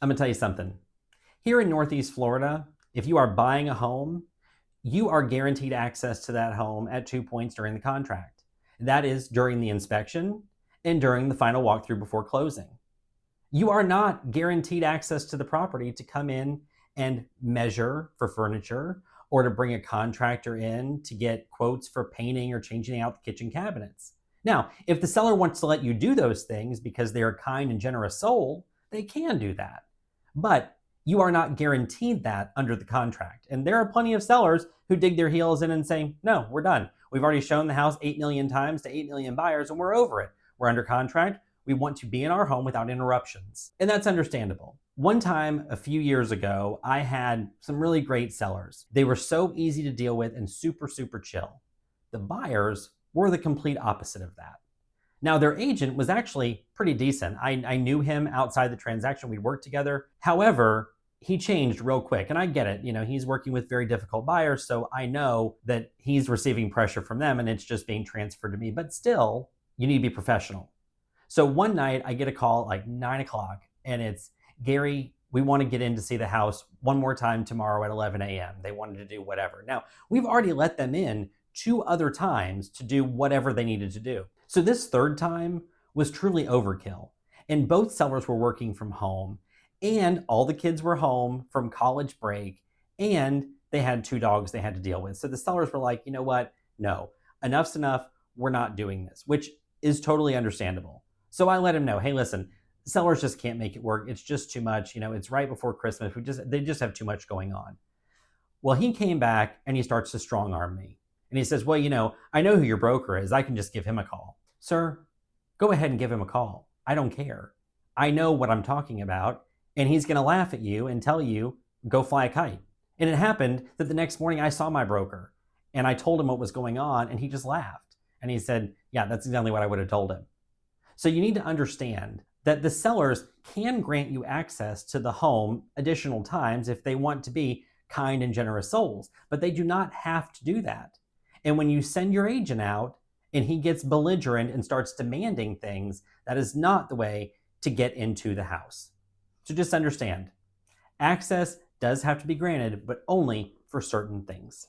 I'm gonna tell you something. Here in Northeast Florida, if you are buying a home, you are guaranteed access to that home at 2 points during the contract. That is during the inspection and during the final walkthrough before closing. You are not guaranteed access to the property to come in and measure for furniture or to bring a contractor in to get quotes for painting or changing out the kitchen cabinets. Now, if the seller wants to let you do those things because they are a kind and generous soul, they can do that. But you are not guaranteed that under the contract. And there are plenty of sellers who dig their heels in and say, no, we're done. We've already shown the house 8 million times to 8 million buyers and we're over it. We're under contract. We want to be in our home without interruptions. And that's understandable. One time a few years ago, I had some really great sellers. They were so easy to deal with and super, super chill. The buyers were the complete opposite of that. Now, their agent was actually pretty decent. I knew him outside the transaction. We worked together. However, he changed real quick. And I get it. He's working with very difficult buyers. So I know that he's receiving pressure from them and it's just being transferred to me. But still, you need to be professional. So one night I get a call at like 9 o'clock and it's, Gary, we want to get in to see the house one more time tomorrow at 11 a.m. They wanted to do whatever. Now, we've already let them in 2 other times to do whatever they needed to do. So this third time was truly overkill. And both sellers were working from home and all the kids were home from college break and they had 2 dogs they had to deal with. So the sellers were like, you know what? No, enough's enough. We're not doing this, which is totally understandable. So I let him know, hey, listen, sellers just can't make it work. It's just too much. It's right before Christmas. They just have too much going on. Well, he came back and he starts to strong arm me. And he says, well, I know who your broker is. I can just give him a call. Sir, go ahead and give him a call. I don't care. I know what I'm talking about. And he's going to laugh at you and tell you, go fly a kite. And it happened that the next morning I saw my broker and I told him what was going on and he just laughed. And he said, yeah, that's exactly what I would have told him. So you need to understand that the sellers can grant you access to the home additional times if they want to be kind and generous souls, but they do not have to do that. And when you send your agent out and he gets belligerent and starts demanding things, that is not the way to get into the house. So just understand, access does have to be granted, but only for certain things.